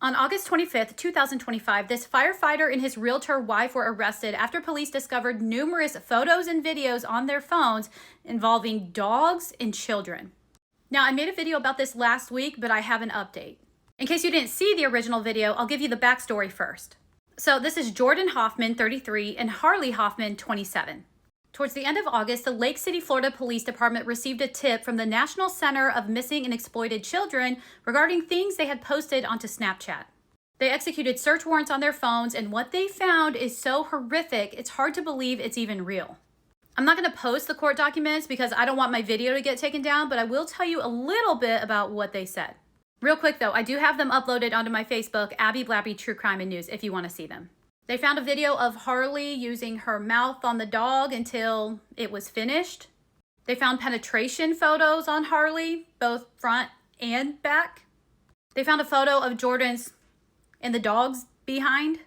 On August 25th, 2025, this firefighter and his realtor wife were arrested after police discovered numerous photos and videos on their phones involving dogs and children. Now, I made a video about this last week, but I have an update. In case you didn't see the original video, I'll give you the backstory first. So this is Jordan Hoffman, 33, and Harleigh Hoffman, 27. Towards the end of August, the Lake City, Florida Police Department received a tip from the National Center of Missing and Exploited Children regarding things they had posted onto Snapchat. They executed search warrants on their phones, and what they found is so horrific, it's hard to believe it's even real. I'm not going to post the court documents because I don't want my video to get taken down, but I will tell you a little bit about what they said. Real quick though, I do have them uploaded onto my Facebook, Abby Blabby True Crime and News, if you want to see them. They found a video of Harleigh using her mouth on the dog until it was finished. They found penetration photos on Harleigh, both front and back. They found a photo of Jordan's and the dog's behind.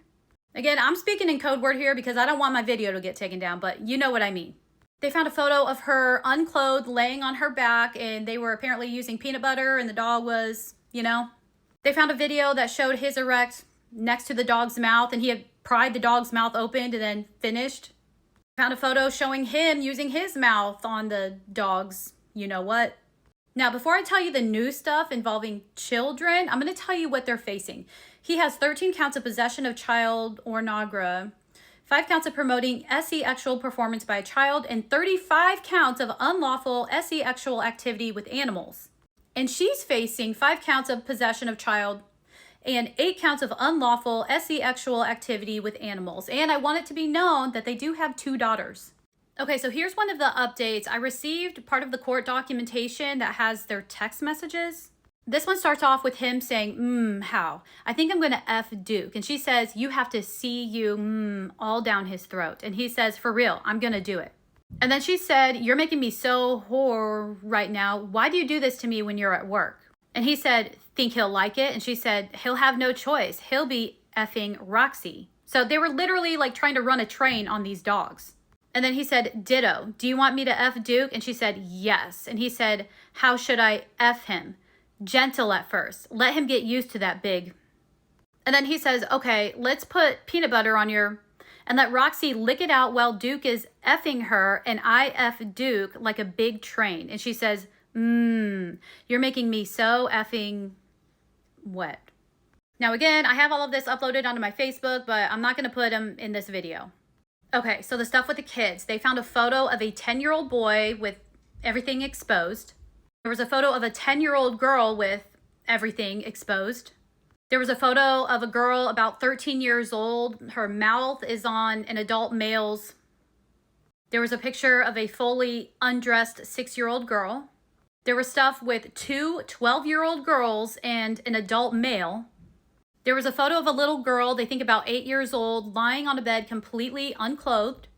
Again, I'm speaking in code word here because I don't want my video to get taken down, but you know what I mean. They found a photo of her unclothed laying on her back, and they were apparently using peanut butter and the dog was, They found a video that showed his erect next to the dog's mouth, and he had pried the dog's mouth open and then finished. Found a photo showing him using his mouth on the dog's you-know-what. Now, before I tell you the new stuff involving children, I'm going to tell you what they're facing. He has 13 counts of possession of child pornography, 5 counts of promoting SE actual performance by a child, and 35 counts of unlawful SE actual activity with animals. And she's facing 5 counts of possession of child and 8 counts of unlawful SE actual activity with animals. And I want it to be known that they do have 2 daughters. Okay, so here's one of the updates. I received part of the court documentation that has their text messages. This one starts off with him saying, how? I think I'm gonna F Duke. And she says, you have to see you, all down his throat. And he says, for real, I'm gonna do it. And then she said, you're making me so whore right now. Why do you do this to me when you're at work? And he said, think he'll like it? And she said, he'll have no choice. He'll be effing Roxy. So they were literally like trying to run a train on these dogs. And then he said, ditto, do you want me to F Duke? And she said, yes. And he said, how should I F him? Gentle at first. Let him get used to that big. And then he says, okay, let's put peanut butter on your... And let Roxy lick it out while Duke is effing her, and I F Duke like a big train. And she says, you're making me so effing wet. Now again, I have all of this uploaded onto my Facebook, but I'm not going to put them in this video. Okay, so the stuff with the kids. They found a photo of a 10-year-old boy with everything exposed. There was a photo of a 10-year-old girl with everything exposed. There was a photo of a girl about 13 years old. Her mouth is on an adult male's. There was a picture of a fully undressed 6-year-old girl. There was stuff with 2 12-year-old girls and an adult male. There was a photo of a little girl, they think about 8 years old, lying on a bed completely unclothed.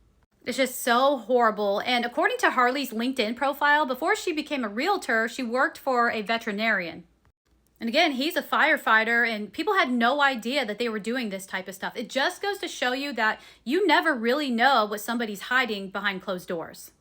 It's just so horrible. And according to Harleigh's LinkedIn profile, before she became a realtor, she worked for a veterinarian. And again, he's a firefighter, and people had no idea that they were doing this type of stuff. It just goes to show you that you never really know what somebody's hiding behind closed doors.